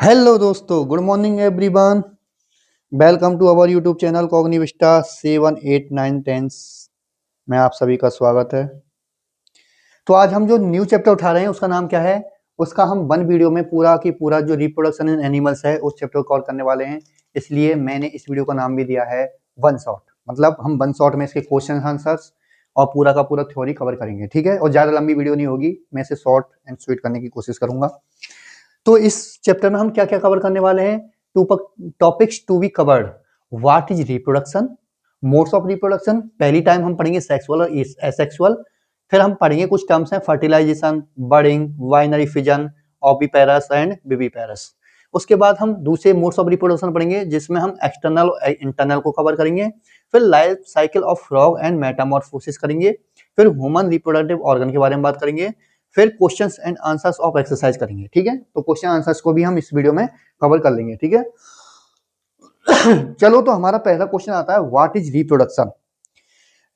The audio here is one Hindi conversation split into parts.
हेलो दोस्तों, good morning everyone. Welcome to our YouTube channel Cognivista 7 8 9 10 में आप सभी का स्वागत है। तो आज हम जो न्यू चैप्टर उठा रहे हैं उसका नाम क्या है? उसका हम वन वीडियो में पूरा की पूरा जो रिप्रोडक्शन इन एनिमल्स है उस चैप्टर को कवर करने वाले हैं। इसलिए मैंने इस वीडियो का नाम भी दिया है वन शॉट। मतलब हम वन शॉट में इसके क्वेश्चन आंसर्स और पूरा का पूरा थ्योरी कवर करेंगे, ठीक है। और ज़्यादा लंबी वीडियो नहीं होगी, मैं इसे शॉर्ट एंड स्वीट करने की कोशिश करूंगा। तो इस चैप्टर में हम क्या क्या कवर करने वाले हैं? Two topics to be covered. What is reproduction, modes of reproduction, पहली टाइम हम पढ़ेंगे सेक्सुअल और एसेक्सुअल। फिर हम पढ़ेंगे कुछ टर्म्स हैं, fertilization, budding, binary fission, oviparous and viviparous. उसके बाद हम दूसरे मोड्स ऑफ रिप्रोडक्शन पढ़ेंगे जिसमें हम एक्सटर्नल और इंटरनल को कवर करेंगे। फिर life cycle of frog and Metamorphosis करेंगे। फिर ह्यूमन रिप्रोडक्टिव ऑर्गन के बारे में बात करेंगे। फिर questions and answers of exercise करेंगे, ठीक है। तो क्वेश्चन आंसर्स को भी हम इस वीडियो में कवर कर लेंगे, ठीक है। चलो, तो हमारा पहला क्वेश्चन आता है, what is reproduction.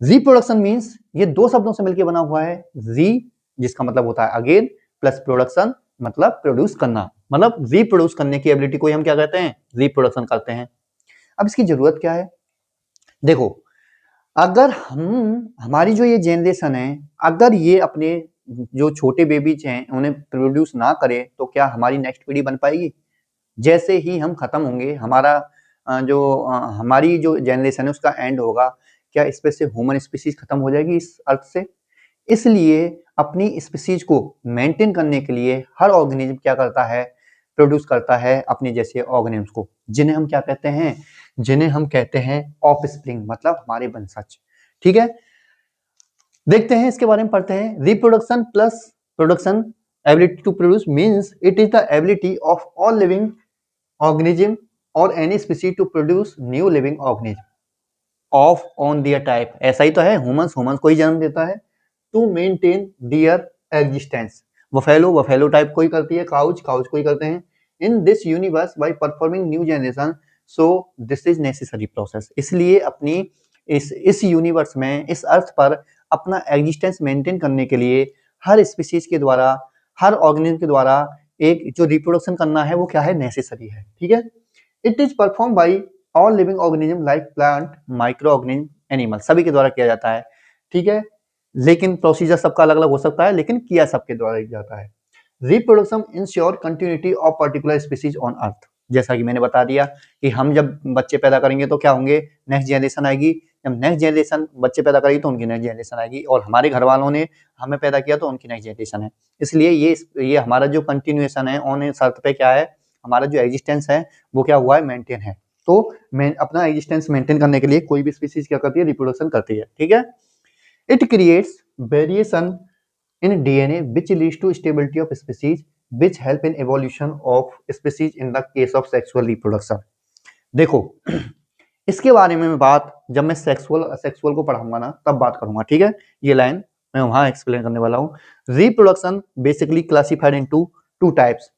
Reproduction means, ये दो शब्दों से मिलकर बना हुआ है। री जिसका मतलब होता है अगेन, प्लस प्रोडक्शन मतलब प्रोड्यूस करना। मतलब रिप्रोड्यूस करने की एबिलिटी को हम क्या कहते हैं? रिप्रोडक्शन करते हैं। अब इसकी जरूरत क्या है? देखो, अगर हमारी जो ये जनरेशन है, अगर ये अपने जो छोटे बेबीज हैं उन्हें प्रोड्यूस ना करे तो क्या हमारी नेक्स्ट पीढ़ी बन पाएगी? जैसे ही हम खत्म होंगे, हमारी जो जनरेशन है उसका एंड होगा, क्या इस पे से ह्यूमन स्पीसीज खत्म हो जाएगी इस अर्थ से? इसलिए अपनी स्पीसीज को मेंटेन करने के लिए हर ऑर्गेनिज्म क्या करता है? प्रोड्यूस करता है अपने जैसे ऑर्गेनिज्म को, जिन्हें हम क्या कहते हैं? जिन्हें हम कहते हैं ऑफस्प्रिंग, मतलब हमारे वंशज, ठीक है। देखते हैं, इसके बारे में पढ़ते हैं। Reproduction plus production, ability to produce means it is the ability of all living organism और any species to produce new living organism of on their type. ऐसा ही तो है, ह्यूमंस को ही जन्म देता है। To maintain their existence, buffalo type को ही करती है, काउच को ही करते हैं। In this universe by performing new generation, so this is necessary process. इसलिए अपनी इस यूनिवर्स में, इस अर्थ पर अपना एग्जिस्टेंस मेंटेन करने के लिए हर स्पीसीज के द्वारा, हर ऑर्गेनिज्म के द्वारा एक जो रिप्रोडक्शन करना है वो क्या है? नेसेसरी है, ठीक है। It is perform by all living organism like plant, micro organism, animal, सभी के द्वारा किया जाता है, ठीक है। लेकिन प्रोसीजर सबका अलग अलग हो सकता है, लेकिन किया सबके द्वारा किया जाता है। Reproduction ensure continuity of particular species on earth. जैसा कि मैंने बता दिया कि हम जब बच्चे पैदा करेंगे तो क्या होंगे? नेक्स्ट जनरेशन आएगी। जब नेक्स्ट जनरेशन बच्चे पैदा करेगी तो उनकी नेक्स्ट जनरेशन आएगी, और हमारे घर वालों ने हमें पैदा किया तो उनकी नेक्स्ट जनरेशन है। इसलिए ये हमारा जो कंटिन्यूएशन है ऑन इस अर्थ पे क्या है? हमारा जो एग्जिस्टेंस है वो क्या हुआ है? मेंटेन है। तो मैं अपना एग्जिस्टेंस मेंटेन करने के लिए कोई भी स्पीसीज क्या करती है? रिप्रोडक्शन करती है, ठीक है। It creates variation in DNA which leads to stability of species which help in evolution of species in the case of sexual reproduction। देखो, इसके बारे में बात जब मैं सेक्सुअल को पढ़ाऊंगा ना तब बात करूंगा, ठीक है। ये लाइन मैं वहां एक्सप्लेन करने वाला हूँ। Reproduction basically classified into two types.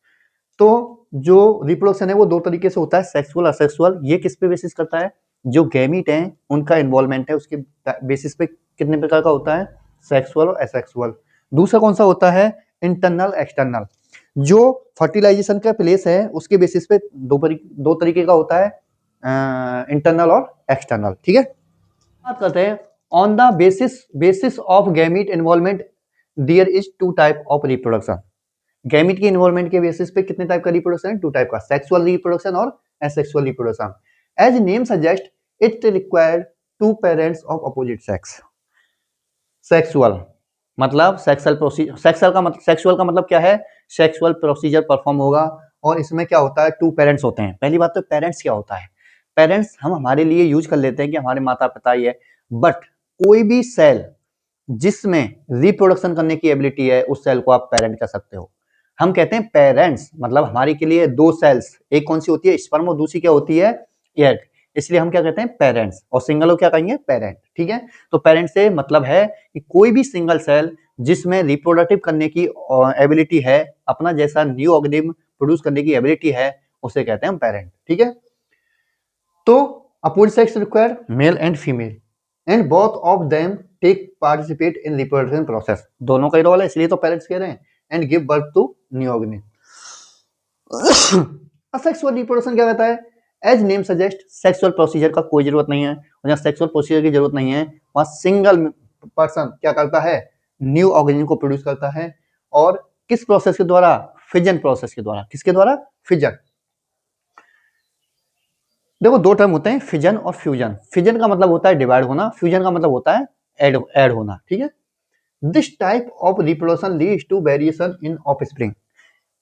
तो जो रिप्रोडक्शन है वो दो तरीके से होता है, सेक्सुअल, असेक्सुअल। ये किस पे बेसिस करता है? जो गैमीट है उनका इन्वॉल्वमेंट है उसके बेसिस पे कितने प्रकार का होता है? सेक्सुअल और एसेक्सुअल। दूसरा कौन सा होता है? Internal, external. जो फर्टिलाइजेशन का प्लेस है उसके बेसिस पे दो तरीके का होता है, इंटरनल और एक्सटर्नल, ठीक है। बात करते हैं on the basis of gamete involvement there is two type of reproduction. Gamete के इन्वॉल्वमेंट के बेसिस पे कितने टाइप का रिप्रोडक्शन है? टू टाइप का, सेक्सुअल रिप्रोडक्शन और asexual reproduction. As name suggest, it required two parents of opposite sex. Sexual मतलब सेक्सुअल का मतलब क्या है? सेक्सुअल प्रोसीजर परफॉर्म होगा, और इसमें क्या होता है? टू पेरेंट्स होते हैं। पहली बात तो पेरेंट्स क्या होता है? पेरेंट्स हम हमारे लिए यूज कर लेते हैं कि हमारे माता पिता ही है, बट कोई भी सेल जिसमें रिप्रोडक्शन करने की एबिलिटी है उस सेल को आप पेरेंट कह सकते हो। हम कहते हैं पेरेंट्स, मतलब हमारे के लिए दो सेल्स, एक कौन सी होती है? स्पर्म, और दूसरी क्या होती है? एग। इसलिए हम क्या कहते हैं? पेरेंट्स। और सिंगल को क्या कहेंगे? पेरेंट, ठीक है। तो पेरेंट से मतलब है कि कोई भी सिंगल सेल जिसमें रिप्रोडक्टिव करने की एबिलिटी है, अपना जैसा न्यू ऑर्गेनिज्म प्रोड्यूस करने की एबिलिटी है, उसे कहते हैं हम पेरेंट, ठीक है। तो opposite sex require male and female and both of them take participate in reproduction process. दोनों का ही रोल है, इसलिए तो पेरेंट्स कह रहे हैं। And give birth to new organism. Asexual reproduction क्या कहता है? As name suggest, sexual procedure का कोई जरूरत नहीं है, और जहाँ सेक्सुअल प्रोसीजर की जरूरत नहीं है वहाँ सिंगल पर्सन क्या करता है? न्यू ऑर्गेनिज्म को प्रोड्यूस करता है। और किस प्रोसेस के द्वारा? फिजन प्रोसेस के द्वारा। किसके द्वारा? फिजन। देखो दो टर्म होते हैं, फिजन और फ्यूजन। फिजन का मतलब होता है डिवाइड होना, फ्यूजन का मतलब होता है ऐड होना, ठीक है। This type of reproduction leads to variation in offspring.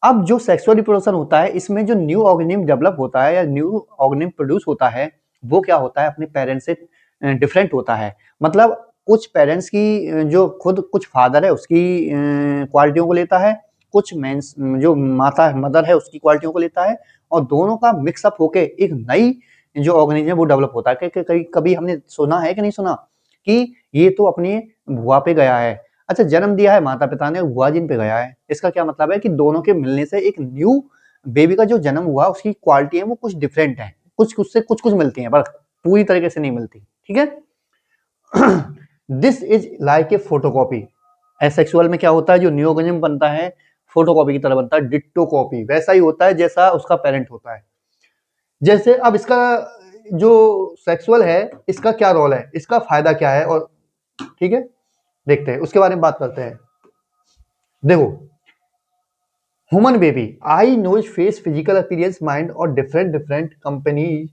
अब जो सेक्सुअल रिप्रोडक्शन होता है इसमें जो न्यू ऑर्गेनिज्म डेवलप होता है या न्यू ऑर्गेनिज्म प्रोड्यूस होता है वो क्या होता है? अपने पेरेंट्स से डिफरेंट होता है। मतलब कुछ पेरेंट्स की जो खुद कुछ फादर है उसकी क्वालिटियों को लेता है, कुछ मेंस जो माता मदर है उसकी क्वालिटियों को लेता है, और दोनों का मिक्सअप होके एक नई जो ऑर्गेनिज्म है वो डेवलप होता है। कभी हमने सुना है कि नहीं सुना कि ये तो अपनी बुआ पे गया है, अच्छा जन्म दिया है माता पिता ने, बुआ जिन पे गया है। इसका क्या मतलब है कि दोनों के मिलने से एक न्यू बेबी का जो जन्म हुआ उसकी क्वालिटी है वो कुछ डिफरेंट है, कुछ उससे कुछ मिलती है पर पूरी तरीके से नहीं मिलती, ठीक है। This is like a photocopy. Asexual में क्या होता है? जो न्यू ऑर्गेनिज्म बनता है फोटोकॉपी की तरह बनता है, डिट्टो कॉपी, वैसा ही होता है जैसा उसका पेरेंट होता है। जैसे अब इसका जो सेक्सुअल है इसका क्या रोल है, इसका फायदा क्या है, और ठीक है देखते हैं उसके बारे में बात करते हैं। देखो human baby eye nose face physical appearance mind और डिफरेंट कंपनी।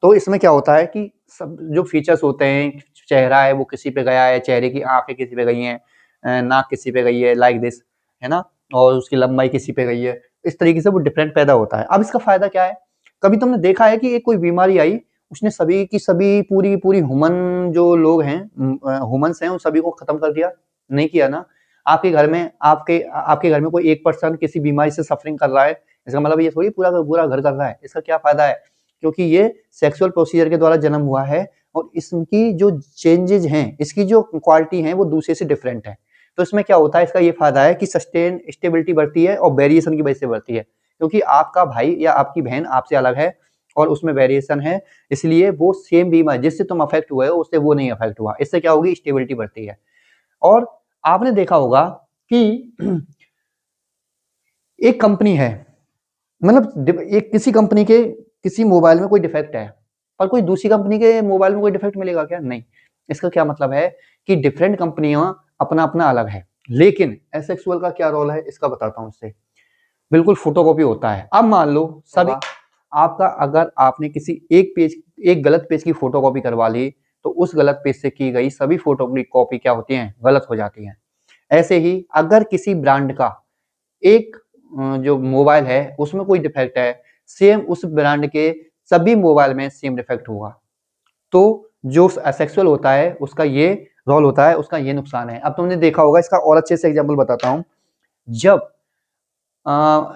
तो इसमें क्या होता है कि सब जो फीचर्स होते हैं, चेहरा है वो किसी पे गया है, चेहरे की आंखें किसी पे गई हैं, नाक किसी पे गई है, लाइक दिस, है ना, और उसकी लंबाई किसी पे गई है, इस तरीके से वो डिफरेंट पैदा होता है। अब इसका फायदा क्या है? कभी तुमने देखा है कि एक कोई बीमारी आई उसने सभी की सभी पूरी पूरी ह्यूमन जो लोग हैं ह्यूमंस हैं उन सभी को खत्म कर दिया? नहीं किया ना। आपके घर में आपके घर में कोई एक पर्सन किसी बीमारी से सफरिंग कर रहा है, इसका मतलब ये थोड़ी पूरा पूरा घर कर रहा है। इसका क्या फायदा है? क्योंकि ये सेक्सुअल प्रोसीजर के द्वारा जन्म हुआ है और इसकी जो चेंजेज हैं, इसकी जो क्वालिटी है वो दूसरे से डिफरेंट है। तो इसमें क्या होता है? इसका ये फायदा है कि सस्टेन स्टेबिलिटी बढ़ती है और वेरिएशन की वजह से बढ़ती है, क्योंकि आपका भाई या आपकी बहन आपसे अलग है और उसमें वेरिएशन है, इसलिए वो सेम बीमारी जिससे तुम अफेक्ट हुए हो उससे वो नहीं अफेक्ट हुआ। इससे क्या होगी? स्टेबिलिटी बढ़ती है। और आपने देखा होगा कि एक कंपनी है, मतलब एक किसी कंपनी के किसी मोबाइल में कोई डिफेक्ट है और कोई दूसरी कंपनी के मोबाइल में कोई डिफेक्ट मिलेगा क्या? नहीं। इसका क्या मतलब है कि डिफरेंट कंपनियां अपना अपना अलग है, लेकिन एसेक्सुअल का क्या रोल है इसका बताता हूं। इससे बिल्कुल फोटोकॉपी होता है। अब मान लो सभी आपका, अगर आपने किसी एक गलत पेज की फोटोकॉपी करवा ली तो उस गलत पेज से की गई सभी फोटो की कॉपी क्या होती हैं? गलत हो जाती हैं। ऐसे ही अगर किसी ब्रांड का एक जो मोबाइल है उसमें कोई डिफेक्ट है, सेम उस ब्रांड के सभी मोबाइल में सेम डिफेक्ट होगा। तो जो असेक्सुअल होता है उसका ये रोल होता है, उसका ये नुकसान है। अब तुमने देखा होगा, इसका और अच्छे से एग्जांपल बताता हूं। जब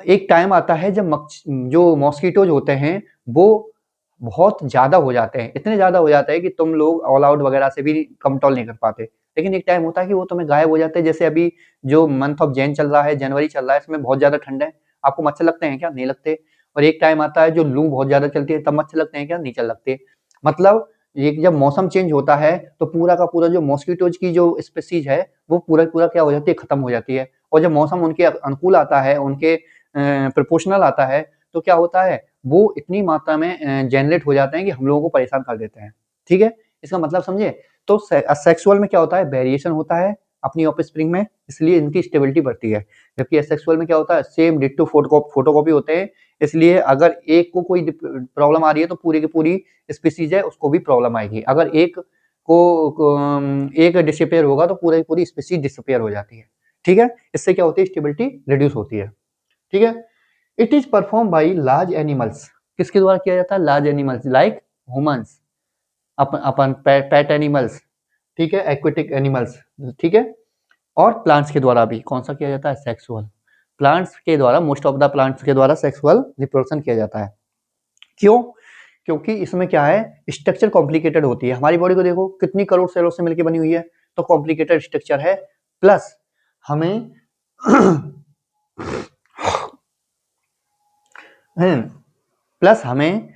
एक टाइम आता है जब जो मॉस्किटोज होते हैं वो बहुत ज्यादा हो जाते हैं, इतने ज्यादा हो जाते हैं कि तुम लोग ऑल आउट वगैरह से भी कंट्रोल नहीं कर पाते। लेकिन एक टाइम होता है कि वो तुम्हें गायब हो जाते हैं। जैसे अभी जो मंथ ऑफ जैन चल रहा है, जनवरी चल रहा है, इसमें बहुत ज्यादा ठंड है, आपको मच्छर लगते हैं क्या? नहीं लगते। और एक टाइम आता है जो लू बहुत ज्यादा चलती है, तब मच्छर लगते हैं क्या? नहीं चल लगते। मतलब ये जब मौसम चेंज होता है तो पूरा का पूरा जो मॉस्किटोज की जो स्पेसीज है वो पूरा क्या हो जाती है? खत्म हो जाती है। और जब मौसम उनके अनुकूल आता है, उनके प्रोपोर्शनल आता है, तो क्या होता है? वो इतनी मात्रा में जनरेट हो जाते हैं कि हम लोगों को परेशान कर देते हैं। ठीक है, इसका मतलब समझे? तो सेक्सुअल में क्या होता है? वेरिएशन होता है अपनी ऑफस्प्रिंग में, इसलिए इनकी स्टेबिलिटी बढ़ती है। जबकि एसेक्सुअल में क्या होता है? सेम डिट्टो फोटोकॉपी होते हैं, इसलिए अगर एक को कोई प्रॉब्लम आ रही है तो पूरी की पूरी स्पीसीज है उसको भी प्रॉब्लम आएगी। अगर एक डिसअपियर होगा तो पूरी पूरी स्पीसीज डिसअपियर हो जाती है। ठीक है, इससे क्या होती है? स्टेबिलिटी रिड्यूस होती है। ठीक है, it is perform by large animals. किसके द्वारा किया जाता है? लार्ज एनिमल्स लाइक ह्यूमंस, अपन पेट एनिमल्स, ठीक है, एक्वेटिक एनिमल्स, ठीक है, और प्लांट्स के द्वारा भी। कौन सा किया जाता है? सेक्सुअल। प्लांट्स के द्वारा, मोस्ट ऑफ द प्लांट्स के द्वारा सेक्सुअल रिप्रोडक्शन किया जाता है। क्यों? क्योंकि इसमें क्या है? स्ट्रक्चर कॉम्प्लिकेटेड होती है। हमारी बॉडी को देखो कितनी करोड़ सेलों से मिलकर बनी हुई है, तो कॉम्प्लिकेटेड स्ट्रक्चर है। प्लस हमें प्लस हमें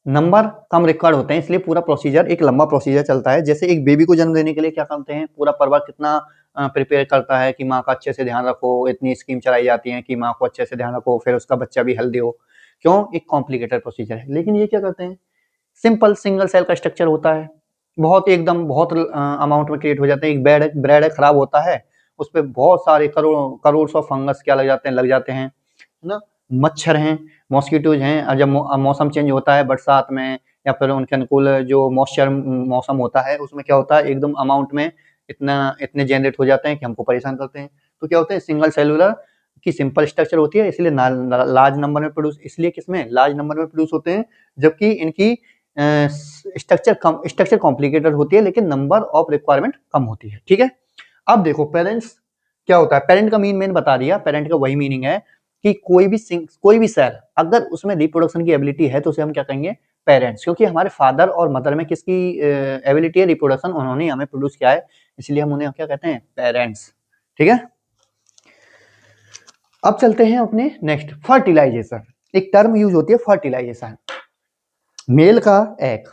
नंबर कम रिकॉर्ड होते हैं, इसलिए पूरा प्रोसीजर एक लंबा प्रोसीजर चलता है। जैसे एक बेबी को जन्म देने के लिए क्या करते हैं? पूरा परिवार कितना प्रिपेयर करता है कि माँ का अच्छे से ध्यान रखो, इतनी स्कीम चलाई जाती है कि माँ को अच्छे से ध्यान रखो, फिर उसका बच्चा भी हेल्दी हो। क्यों? एक कॉम्प्लिकेटेड प्रोसीजर है। लेकिन ये क्या करते हैं, सिंपल सिंगल सेल का स्ट्रक्चर होता है, बहुत एकदम बहुत अमाउंट में क्रिएट हो जाते हैं। एक ब्रेड है खराब होता है, उस पर बहुत सारे करोड़ ऑफ फंगस क्या लग जाते हैं, है ना, मच्छर हैं, मॉस्किटोज हैं। और जब मौसम चेंज होता है बरसात में या फिर उनके अनुकूल जो मॉइस्चर मौसम होता है, उसमें क्या होता है, एकदम अमाउंट में इतने जनरेट हो जाते हैं कि हमको परेशान करते हैं। तो क्या होता है, सिंगल सेलुलर की सिंपल स्ट्रक्चर होती है, इसलिए लार्ज नंबर में प्रोड्यूस, इसलिए किसमें लार्ज नंबर में प्रोड्यूस होते हैं, जबकि इनकी स्ट्रक्चर कॉम्प्लिकेटेड होती है लेकिन नंबर ऑफ रिक्वायरमेंट कम होती है। ठीक है, अब देखो पेरेंट्स क्या होता है, पेरेंट का मेन बता दिया, पेरेंट का वही मीनिंग है कि कोई भी सेल अगर उसमें रिप्रोडक्शन की एबिलिटी है तो उसे हम क्या कहेंगे, पेरेंट्स, क्योंकि हमारे फादर और मदर में किसकी एबिलिटी है, रिप्रोडक्शन, उन्होंने हमें प्रोड्यूस किया है, इसलिए हम उन्हें क्या कहते हैं, पेरेंट्स। ठीक है, अब चलते हैं अपने नेक्स्ट, फर्टिलाइजेशन। एक टर्म यूज होती है फर्टिलाइजेशन, मेल का एग,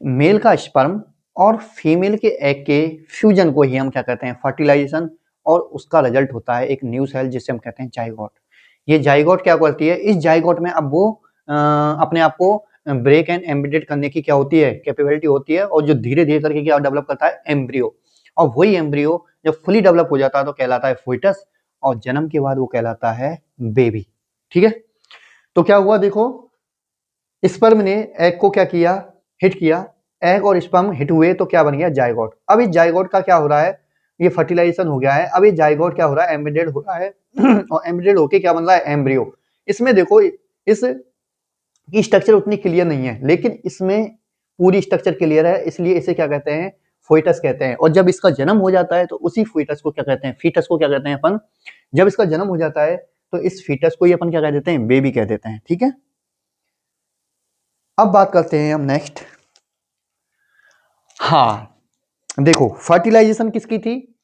मेल का स्पर्म और फीमेल के एग के फ्यूजन को ही हम क्या कहते हैं, फर्टिलाइजेशन, और उसका रिजल्ट होता है एक न्यू सेल जिसे हम कहते हैं जाइगोट। ये जाइगोट क्या करती है, इस जाइगोट में अब वो अपने आप को ब्रेक एंड एम्बिडेट करने की क्या होती है, कैपेबिलिटी होती है, और जो धीरे धीरे करके क्या डेवलप करता है, एम्ब्रियो। और वही एम्ब्रियो जब फुली डेवलप हो जाता है तो कहलाता है फोइटस, और जन्म के बाद वो कहलाता है बेबी। ठीक है, तो क्या हुआ देखो, स्पर्म ने एग को क्या किया, हिट किया, एग और स्पर्म हिट हुए तो क्या बन गया, जाइगोट। अब इस जाइगोट का क्या हो रहा है, ये फर्टिलाइजेशन हो गया है, अब ये जाइगोट क्या हो रहा है, एम्बिडेड हो रहा है और एम्बिडेड होके क्या बन रहा है, एम्ब्रियो। इसमें देखो इस की स्ट्रक्चर उतनी क्लियर नहीं है, लेकिन इसमें पूरी स्ट्रक्चर क्लियर है, इसलिए इसे क्या कहते हैं, फोइटस कहते हैं। और जब इसका जन्म हो जाता है तो उसी फोइटस को क्या कहते हैं, फीटस को क्या कहते हैं अपन, जब इसका जन्म हो जाता है तो इस फीटस को ही अपन क्या कह देते हैं, बेबी कह देते हैं। ठीक है, अब बात करते हैं हम नेक्स्ट। हाँ देखो, फर्टिलाइजेशन किसकी थी,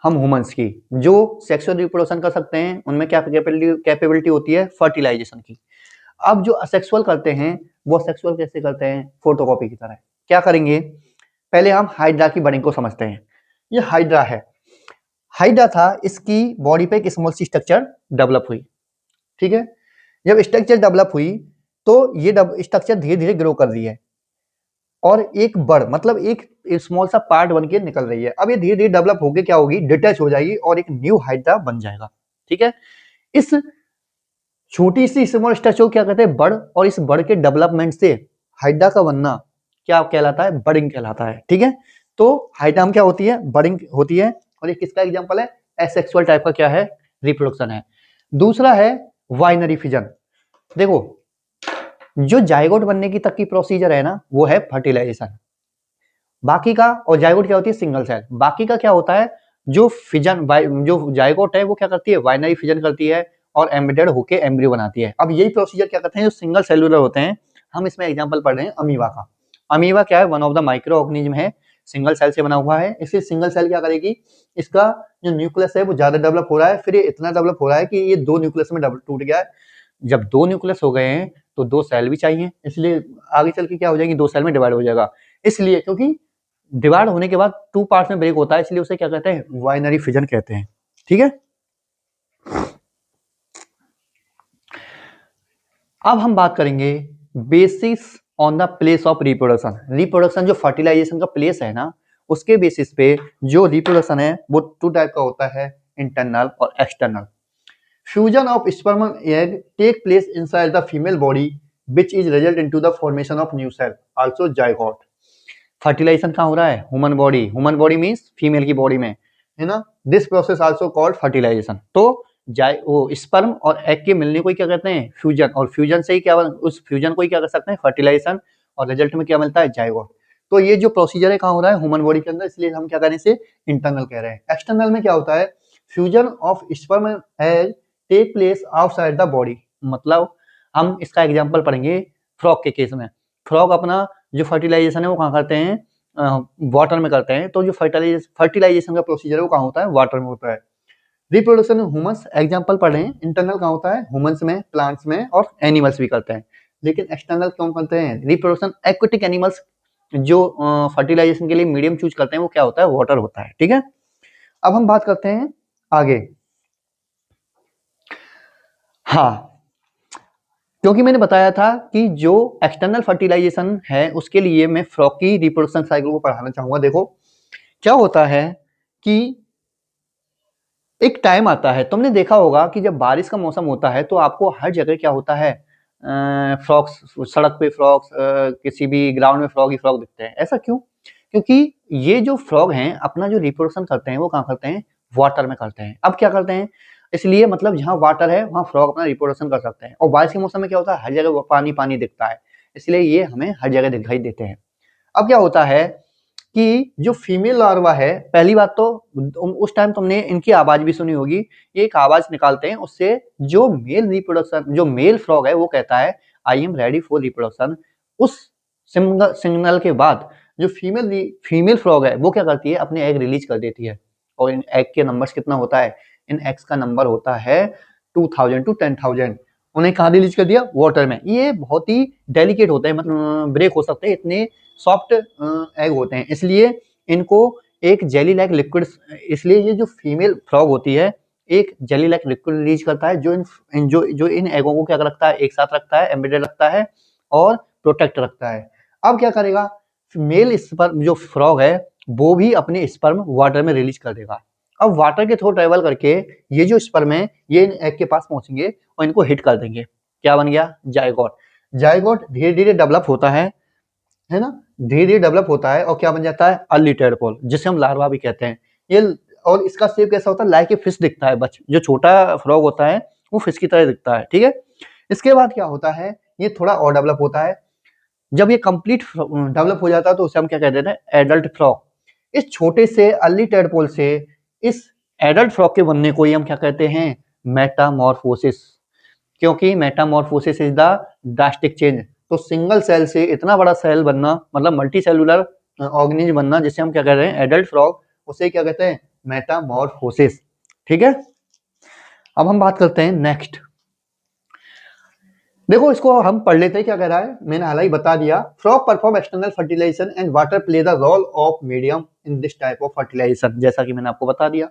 हम ह्यूमंस की, जो सेक्सुअल रिप्रोडक्शन कर सकते हैं उनमें क्या कैपेबिलिटी होती है, फर्टिलाइजेशन की। अब जो असेक्सुअल करते हैं वो सेक्सुअल कैसे करते हैं, फोटोकॉपी की तरह। क्या करेंगे, पहले हम हाइड्रा की बर्निंग को समझते हैं। ये हाइड्रा है, हाइड्रा था, इसकी बॉडी पे एक स्मॉल सी स्ट्रक्चर डेवलप हुई। ठीक है, जब स्ट्रक्चर डेवलप हुई तो ये स्ट्रक्चर धीरे धीरे ग्रो कर रही है और एक बड़ मतलब एक स्मॉल सा पार्ट बन के निकल रही है। अब ये धीरे धीरे डेवलप होके क्या होगी, डिटैच हो जाएगी और एक न्यू हाइड्रा बन जाएगा। ठीक है, इस छोटी सी स्मॉल स्ट्रक्चर को क्या कहते हैं, बड़, और इस बड़ के डेवलपमेंट से हाइड्रा का बनना क्या कहलाता है, बडिंग कहलाता है। ठीक है, तो हाइड्रा में क्या होती है, बडिंग होती है, और ये किसका एग्जांपल है, एसेक्सुअल टाइप का क्या है, रिप्रोडक्शन है। दूसरा है बाइनरी फिजन। देखो जो जाइगोट बनने की तक की प्रोसीजर है ना, वो है फर्टिलाइजेशन। बाकी का, और जाइगोट क्या होती है, सिंगल सेल। बाकी का क्या होता है, जो फिजन, जो जाइगोट है वो क्या करती है, बाइनरी फिजन करती है और एम्बेडेड होके एम्ब्रियो बनाती है। अब यही प्रोसीजर क्या करते हैं, जो सिंगल सेलुलर होते हैं, हम इसमें एग्जांपल पढ़ रहे हैं अमीबा का। अमीबा क्या है, one of the micro organism है, सिंगल सेल से बना हुआ है। इसलिए सिंगल सेल क्या करेगी, इसका जो न्यूक्लियस है वो ज्यादा डेवलप हो रहा है, फिर ये इतना डेवलप हो रहा है कि ये दो न्यूक्लियस में टूट गया है। जब दो न्यूक्लियस हो गए हैं तो दो सेल भी चाहिए, इसलिए आगे चल के क्या हो जाएगी, दो सेल में डिवाइड हो जाएगा। इसलिए क्योंकि डिवाइड होने के बाद टू पार्ट्स में ब्रेक होता है, इसलिए उसे क्या कहते हैं, बाइनरी फिजन कहते हैं। ठीक है, अब हम बात करेंगे basis on the place of reproduction. Reproduction जो फर्टिलाइजेशन का प्लेस है ना, उसके बेसिस पे जो रिप्रोडक्शन है वो टू टाइप का होता है, इंटरनल और external. Fusion of sperm egg take place inside the female body which is result into the formation of new cell, also zygote। Fertilisation कहाँ हो रहा है, human body, human body means female की बॉडी में, है ना। This process also called fertilisation. तो वो स्पर्म और एग के मिलने को ही क्या कहते हैं, फ्यूजन, और फ्यूजन से ही क्या, उस फ्यूजन को ही क्या कर सकते हैं, फर्टिलाइजेशन, और रिजल्ट में क्या मिलता है, जाइगोट। तो ये जो प्रोसीजर है कहाँ हो रहा है, ह्यूमन बॉडी के अंदर, इसलिए हम क्या करें, इसे इंटरनल कह रहे हैं। एक्सटर्नल में क्या होता है, fusion of sperm egg take place outside the body. मतलब हम इसका एग्जाम्पल पढ़ेंगे फ्रॉग के केस में। फ्रॉग अपना जो फर्टिलाइजेशन है वो कहाँ करते हैं, वाटर में करते हैं। तो जो फर्टिलाइजेशन का प्रोसीजर है वो कहाँ होता है, वाटर में होता है। रिप्रोडक्शन ह्यूमंस एग्जांपल पढ़ रहे हैं, इंटरनल कहाँ होता है, ह्यूमंस में, प्लांट्स में, और एनिमल्स भी करते हैं। लेकिन एक्सटर्नल क्यों करते हैं, रिप्रोडक्शन एक्वेटिक एनिमल्स जो फर्टिलाइजेशन के लिए मीडियम चूज करते हैं वो क्या होता है, वाटर होता है। ठीक है, अब हम बात करते हैं आगे। हाँ, क्योंकि मैंने बताया था कि जो एक्सटर्नल फर्टिलाइजेशन है उसके लिए मैं फ्रॉग की रिप्रोडक्शन साइकिल को पढ़ाना चाहूंगा। देखो क्या होता है कि एक टाइम आता है, तुमने देखा होगा कि जब बारिश का मौसम होता है तो आपको हर जगह क्या होता है, फ्रॉग्स, सड़क पे फ्रॉग्स, किसी भी ग्राउंड में फ्रॉग ही फ्रॉग दिखते हैं। ऐसा क्यों? क्योंकि ये जो फ्रॉग हैं अपना जो रिप्रोडक्शन करते हैं वो कहाँ करते हैं, वाटर में करते हैं। अब क्या करते हैं, इसलिए मतलब जहाँ वाटर है वहाँ फ्रॉग अपना रिप्रोडक्शन कर सकते हैं। और बारिश के मौसम में क्या होता है, हर जगह पानी पानी दिखता है, इसलिए ये हमें हर जगह दिखाई देते हैं। अब क्या होता है कि जो फीमेल लार्वा है, पहली बात तो उस टाइम तुमने इनकी आवाज भी सुनी होगी, ये एक आवाज निकालते हैं, उससे जो मेल रिप्रोडक्शन, जो मेल फ्रॉग है वो कहता है I am ready for reproduction. उस सिग्नल के बाद जो फीमेल फ्रॉग है वो क्या करती है, अपने एग रिलीज कर देती है। और इन एग के नंबर्स कितना होता है, इन एग्स का नंबर होता है 2000 to 10,000। उन्हें कहाँ रिलीज कर दिया, वाटर में। ये बहुत ही डेलिकेट होते हैं, मतलब ब्रेक हो सकते हैं, इतने सॉफ्ट एग होते हैं, इसलिए इनको एक जेली लाइक लिक्विड, इसलिए ये जो फीमेल फ्रॉग होती है एक जेली लाइक लिक्विड रिलीज करता है जो इन एगों को क्या रखता है, एक साथ रखता है, एम्बेडेड रखता है और प्रोटेक्ट रखता है। अब क्या करेगा, मेल स्पर्म जो फ्रॉग है वो भी अपने स्पर्म वाटर में रिलीज कर देगा। अब वाटर के थ्रू ट्रेवल करके ये जो स्पर्म है ये इन एग के पास पहुंचेंगे और इनको हिट कर देंगे। क्या बन गया, जायगोट। जायगोट धीरे धीरे डेवलप होता है ना, धीरे धीरे डेवलप होता है और क्या बन जाता है, अर्ली टेडपोल, जिसे हम लार्वा भी कहते हैं। ये और इसका शेप कैसा होता है, लाइक ए फिश दिखता है, जो छोटा फ्रॉग होता है वो फिश की तरह दिखता है, ठीक है। इसके बाद क्या होता है, ये थोड़ा और डेवलप होता है। जब ये कंप्लीट डेवलप हो जाता है तो उसे हम क्या कहते हैं, एडल्ट फ्रॉग। इस छोटे से अर्ली टेडपोल से इस एडल्ट फ्रॉग के बनने को ही हम क्या कहते हैं, मेटामॉर्फोसिस। क्योंकि Metamorphosis is the drastic change. तो सिंगल सेल से इतना बड़ा सेल बनना, मतलब मल्टी सेलुलर ऑर्गेनिज्म बनना, जिसे हम क्या कह रहे हैं, एडल्ट फ्रॉग, उसे क्या कहते हैं, मेटामॉर्फोसिस, ठीक है। अब हम बात करते हैं नेक्स्ट। देखो इसको हम पढ़ लेते हैं, क्या कह रहा है, मैंने हाल ही बता दिया। Frog perform external fertilisation and water play the role of medium in this type of fertilisation, जैसा कि मैंने आपको बता दिया।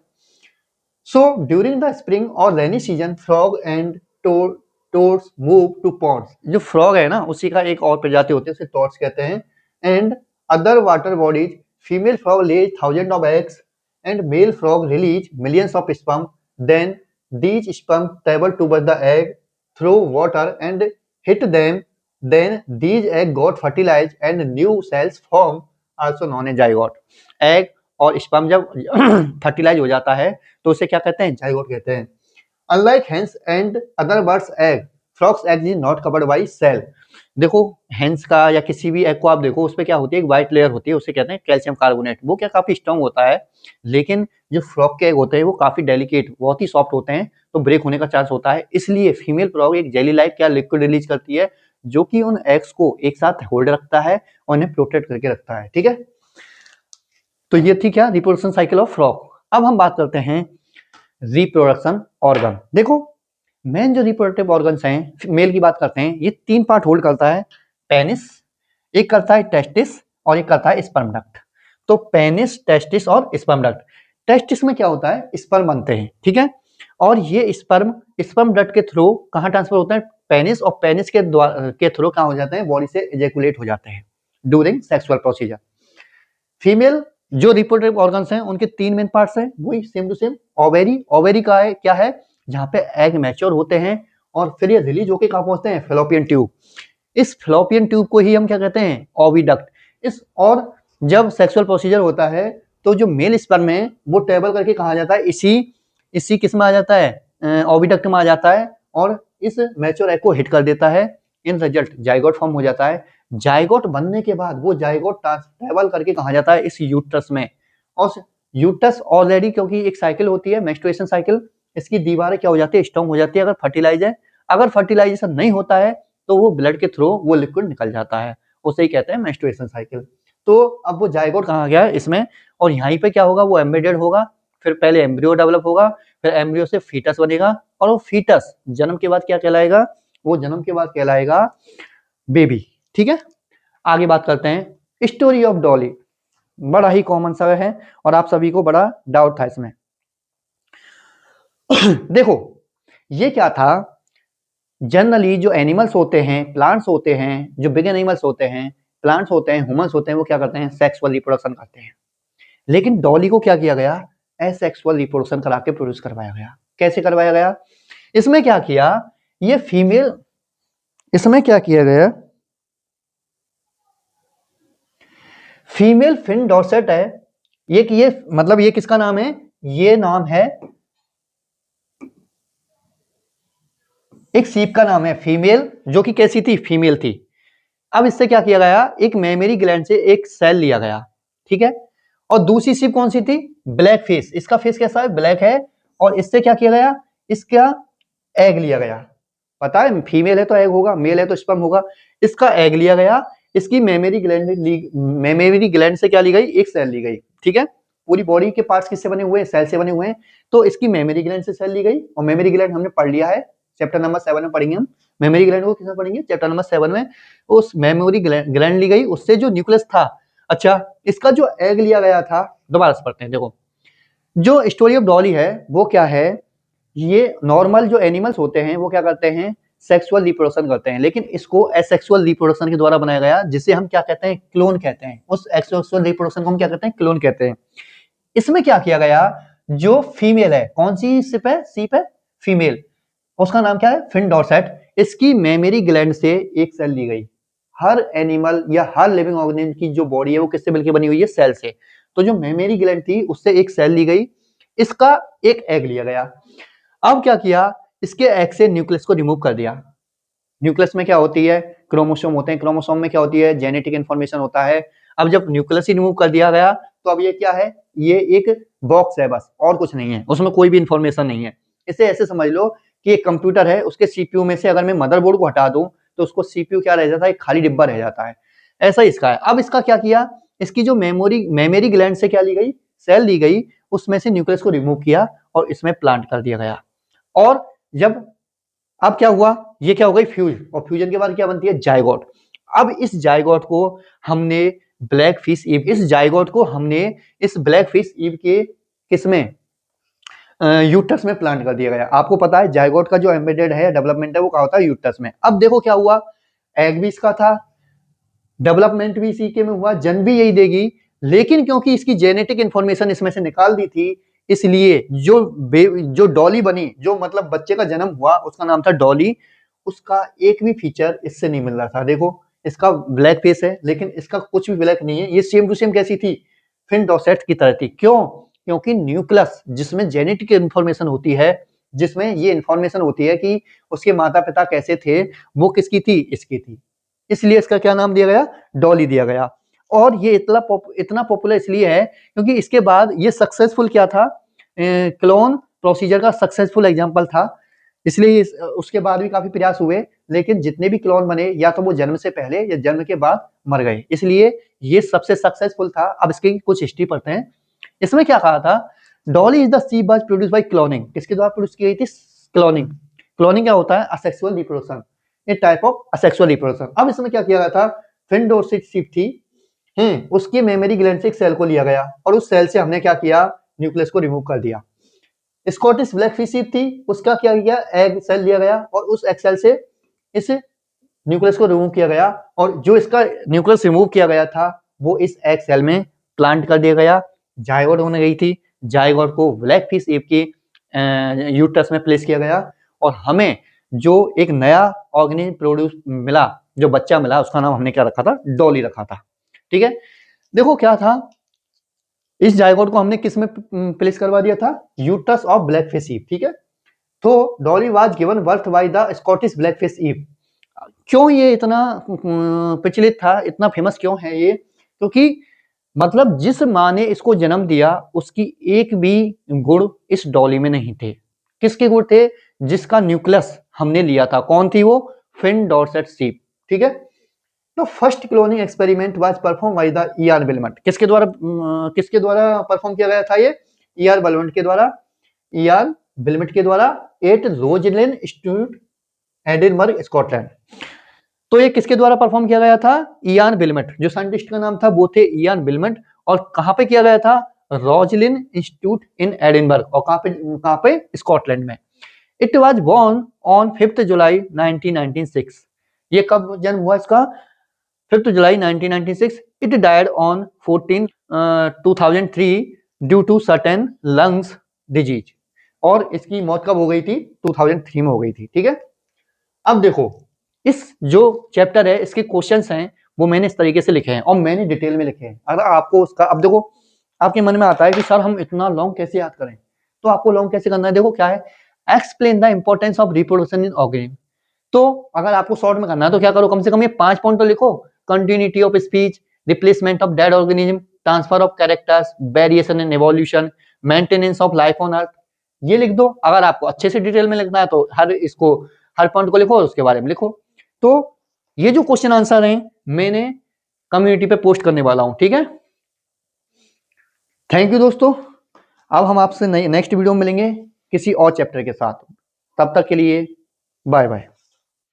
सो ड्यूरिंग द स्प्रिंग और rainy season frog and toads move to ponds. जो फ्रॉग है ना उसी का एक और प्रजाति होती है, उसे टोर्स कहते हैं। And other water bodies, female frog lays thousand of eggs and male frog release millions of sperm. Then these sperm travel towards the egg through water and hit them. Then these egg got fertilized and new cells form, also known as zygote. Egg और स्पर्म जब फर्टिलाइज हो जाता है तो उसे क्या कहते हैं, जाइगोट कहते हैं। Unlike hens and other birds' egg, frog's egg is not covered by cell. देखो हेंस का या किसी भी एग को आप देखो, उस पर क्या होती है, एक व्हाइट लेयर होती है, उसे कहते हैं कैल्शियम कार्बोनेट। वो क्या काफी स्ट्रॉन्ग होता है, लेकिन जो फ्रॉग के एग होते हैं वो काफी डेलिकेट, बहुत ही सॉफ्ट होते हैं, तो ब्रेक होने का चांस होता है। इसलिए फीमेल फ्रॉग एक जेली लाइक क्या लिक्विड रिलीज करती है, जो कि उन एग्स को एक साथ होल्ड रखता है और उन्हें प्रोटेक्ट करके रखता है, ठीक है। तो ये थी क्या, रिप्रोडक्शन साइकिल ऑफ फ्रॉग। अब हम बात करते हैं रिप्रोडक्शन ऑर्गन। देखो मेन जो रिप्रोडक्टिव ऑर्गन्स हैं, मेल की बात करते हैं, ये 3 पार्ट होल्ड करता है। पेनिस, एक करता है टेस्टिस और एक करता है स्पर्म डक्ट। तो पेनिस, टेस्टिस और स्पर्म डक्ट। टेस्टिस में क्या होता है, स्पर्म बनते हैं, ठीक है। और ये स्पर्म डक्ट के थ्रू कहाँ ट्रांसफर होता है, पेनिस, और पेनिस के थ्रू कहाँ हो जाते हैं, बॉडी से इजैकुलेट हो जाते हैं ड्यूरिंग सेक्सुअल प्रोसीजर। फीमेल जो रिप्रोडक्टिव ऑर्गन्स हैं उनके 3 मेन पार्ट्स हैं, वही same to same. Ovary, ovary का है क्या है, जहां पे एग मैच्योर होते हैं और फिर ये रिलीज होके कहां पहुंचते हैं, फेलोपियन ट्यूब। इस फेलोपियन ट्यूब को ही हम क्या कहते हैं, ओविडक्ट। इस और जब सेक्सुअल प्रोसीजर होता है तो जो मेल स्पर्म है वो ट्रेवल करके कहा जाता है, इसी किस में आ जाता है, ओविडक्ट में आ जाता है और इस मैच्योर एग को हिट कर देता है। इन रिजल्ट जाइगोट फॉर्म हो जाता है। जाइगोट बनने के बाद वो जाइगोट ट्रेवल करके कहा जाता है, इस यूट्रस में। और यूट्रस ऑलरेडी, क्योंकि एक साइकिल होती है मेंस्ट्रुएशन साइकिल, इसकी दीवारें क्या हो जाती है, स्ट्रॉन्ग हो जाती है अगर फर्टिलाइजेशन नहीं होता है तो वो ब्लड के थ्रू वो लिक्विड निकल जाता है, उसे ही कहते हैं मेंस्ट्रुएशन साइकिल। तो अब वो जाइगोट कहा गया है इसमें, और यहीं पे क्या होगा, वो एम्बेडेड होगा, फिर पहले एम्ब्रियो डेवलप होगा, फिर एम्ब्रियो से फीटस बनेगा, और वो फीटस जन्म के बाद क्या कहलाएगा, वो जन्म के बाद कहलाएगा बेबी, ठीक है। आगे बात करते हैं स्टोरी ऑफ डॉली। बड़ा ही कॉमन सा है और आप सभी को बड़ा डाउट था इसमें। देखो ये क्या था, जनरली जो एनिमल्स होते हैं, प्लांट्स होते हैं, जो बिग एनिमल्स होते हैं, प्लांट्स होते हैं, ह्यूमंस होते हैं, वो क्या करते हैं, सेक्सुअल रिप्रोडक्शन करते हैं। लेकिन डॉली को क्या किया गया, एसेक्सुअल रिप्रोडक्शन करा के प्रोड्यूस करवाया गया। कैसे करवाया गया, इसमें क्या किया, ये फीमेल, इसमें क्या किया गया, फीमेल फिन डॉर्सेट है, ये मतलब ये किसका नाम है, ये नाम है एक सीप का नाम है, फीमेल, जो कि कैसी थी, फीमेल थी। अब इससे क्या किया गया, एक मेमोरी ग्लैंड से एक सेल लिया गया, ठीक है, और दूसरी सीप कौन सी थी, ब्लैक फिश, इसका फेस कैसा है, ब्लैक है, और इससे क्या किया गया, इसका एग लिया गया, पता है फीमेल है तो एग होगा, मेल है तो स्पर्म होगा, इसका एग लिया गया, इसकी मेमोरी ग्लैंड से क्या ली गई, एक सेल ली गई, ठीक है। पूरी बॉडी के पार्ट्स किससे बने हुए हैं, सेल से बने हुए हैं, तो इसकी मेमोरी ग्लैंड से सेल ली गई, और मेमोरी ग्लैंड हमने पढ़ लिया है, चैप्टर नंबर 7 में पढ़ेंगे हम मेमोरी ग्लैंड को, किसमें पढ़ेंगे, चैप्टर नंबर 7 में। उस मेमोरी ग्लैंड ली गई, उससे जो न्यूक्लियस था, अच्छा इसका जो एग लिया गया था, दोबारा से पढ़ते हैं, देखो जो स्टोरी ऑफ डॉली है वो क्या है, ये नॉर्मल जो एनिमल्स होते हैं वो क्या करते हैं, सेक्सुअल रिप्रोडक्शन करते हैं, लेकिन इसको एसेक्सुअल रिप्रोडक्शन के द्वारा बनाया गया, जिसे हम क्या कहते हैं, क्लोन कहते हैं। उस एसेक्सुअल रिप्रोडक्शन को हम क्या कहते हैं, क्लोन कहते हैं। इसमें क्या किया गया, जो फीमेल है, कौन सी सीप है, फीमेल, उसका नाम क्या है, फिन डॉर्सेट, इसकी मेमोरी ग्लैंड से एक सेल ली गई। हर एनिमल या हर लिविंग ऑर्गेनिज्म की जो बॉडी है वो किससे मिलकर बनी हुई है, सेल से। तो जो मेमोरी ग्लैंड थी उससे एक सेल ली गई, इसका एक एग लिया गया। अब क्या किया, इसके एग से न्यूक्लियस को रिमूव कर दिया। न्यूक्लियस में क्या होती है, क्रोमोसोम होते हैं, क्रोमोसोम में क्या होती है, जेनेटिक इंफॉर्मेशन होता है। अब जब न्यूक्लियस ही रिमूव कर दिया गया तो अब ये क्या है, ये एक बॉक्स है बस, और कुछ नहीं है, उसमें कोई भी इंफॉर्मेशन नहीं है। इसे ऐसे समझ लो कि एक कंप्यूटर है, उसके सीपीयू में से अगर मैं मदरबोर्ड को हटा दूं तो उसको सीपीयू क्या रह जाता है, एक खाली डिब्बा रह जाता है, ऐसा ही इसका है। अब इसका क्या किया, इसकी जो मेमोरी ग्लैंड से क्या ली गई, सेल ली गई, उसमें से न्यूक्लियस को रिमूव किया और इसमें प्लांट कर दिया गया। और जब अब क्या हुआ, ये क्या हो गई, फ्यूज, और फ्यूजन के बाद क्या बनती है, जायगोट। अब इस जायगोट को हमने ब्लैक फिश ईव, इस जायगोट को हमने इस ब्लैक फिश ईव के किसमें, यूटस में प्लांट कर दिया गया। आपको पता है जायगोट का जो एम्बेडेड है, डेवलपमेंट है, वो क्या होता है, यूटस में। अब देखो क्या हुआ, एग भी इसका था, डेवलपमेंट भी इसी के में हुआ, जन्म भी यही देगी, लेकिन क्योंकि इसकी जेनेटिक इंफॉर्मेशन इसमें से निकाल दी थी, इसलिए जो डॉली बनी, जो मतलब बच्चे का जन्म हुआ, उसका नाम था डॉली, उसका एक भी फीचर इससे नहीं मिल रहा था। देखो इसका ब्लैक फेस है, लेकिन इसका कुछ भी ब्लैक नहीं है, ये सेम टू सेम कैसी थी, फिन डॉर्सेट की तरह थी। क्यों, क्योंकि न्यूक्लियस जिसमें जेनेटिक इंफॉर्मेशन होती है, जिसमें ये इंफॉर्मेशन होती है कि उसके माता पिता कैसे थे, वो किसकी थी, इसकी थी, इसलिए इसका क्या नाम दिया गया, डॉली दिया गया। और ये इतना पॉपुलर इसलिए है क्योंकि इसके बाद ये सक्सेसफुल क्या था, क्लोन प्रोसीजर का सक्सेसफुल एग्जांपल था, इसलिए उसके बाद भी काफी प्रयास हुए, लेकिन जितने भी क्लोन बने या तो वो जन्म से पहले या जन्म के बाद मर गए, इसलिए ये सबसे सक्सेसफुल था। अब इसकी कुछ हिस्ट्री पढ़ते हैं। इसमें क्या कहा था, Dolly is the sea bird produce by cloning, किसके द्वारा प्रोड्यूस की गई थी, क्लोनिंग। क्लोनिंग क्या होता है, asexual reproduction, A type of asexual reproduction. अब इसमें क्या किया गया था, फिन डॉर्सेट सीप थी, उसकी मेमोरी ग्लैंड से एक सेल को लिया गया और उस सेल से हमने क्या किया, न्यूक्लियस को रिमूव कर दिया। स्कॉटिश ब्लैक फिश सीप थी, उसका क्या किया, एग सेल लिया गया और उस एग सेल से इस न्यूक्लियस को रिमूव किया गया, और जो इसका न्यूक्लियस रिमूव किया गया था वो इस एग सेल में प्लांट कर दिया गया। जायगोट होने गई थी, जायगोट को ब्लैक फिश सीप की यूट्रस में प्लेस किया गया, और हमें जो एक नया ऑर्गेनिज्म प्रोड्यूस मिला, जो बच्चा मिला, उसका नाम हमने क्या रखा था, डॉली रखा था। ठीक है, देखो क्या था, इस जायगोट को हमने किस में प्लेस करवा दिया था, uterus of blackface ewe. ठीक है, तो Dolly was given birth by the Scottish blackface ewe. क्यों ये इतना प्रचलित था, इतना फेमस क्यों है ये, क्योंकि मतलब जिस माँ ने इसको जन्म दिया उसकी एक भी गुण इस डॉली में नहीं थे। किसके गुण थे, जिसका न्यूक्लियस हमने लिया था, कौन थी वो, फिन डॉर्सेट सीप। ठीक है, तो first cloning experiment was perform by the ईआर बिलमट, किसके द्वारा परफॉर्म किया गया था ये, ईआर बिलमट के द्वारा at Roslin Institute Edinburgh Scotland. तो ये किसके द्वारा परफॉर्म किया गया था, इयान बिलमट, जो साइंटिस्ट का नाम था वो थे इयान बिलमट, और कहां पे किया गया था, रोजलिन इंस्टीट्यूट इन एडिनबर्ग, और कहां पे स्कॉटलैंड में। इट वॉज बॉर्न ऑन 5 जुलाई 1996। ये कब जन्म हुआ इसका? 5 जुलाई 1996। It died on 2003 due to certain lungs disease. और इसकी मौत कब हो गई थी? 2003 में हो गई थी। ठीक है, अब देखो इस जो चैप्टर है इसके क्वेश्चंस हैं वो मैंने इस तरीके से लिखे हैं और मैंने डिटेल में लिखे हैं। अगर आपको उसका, अब देखो आपके मन में आता है कि सर हम इतना लॉन्ग कैसे याद करें, तो आपको लॉन्ग कैसे करना है, देखो क्या है, explain the importance of reproduction in organism. तो अगर आपको शॉर्ट में करना है तो क्या करो, कम से कम ये 5 पॉइंट तो लिखो। Continuity of speech, replacement of dead organism, transfer of characters, variation in evolution, maintenance of life on earth, ये लिख दो। अगर आपको अच्छे से डिटेल में लिखना है तो हर पॉइंट को लिखो और उसके बारे में लिखो। तो ये जो क्वेश्चन आंसर हैं मैंने कम्युनिटी पे पोस्ट करने वाला हूं। ठीक है, थैंक यू दोस्तों। अब हम आपसे नेक्स्ट वीडियो में मिलेंगे किसी और चैप्टर के साथ। तब तक के लिए बाय बाय।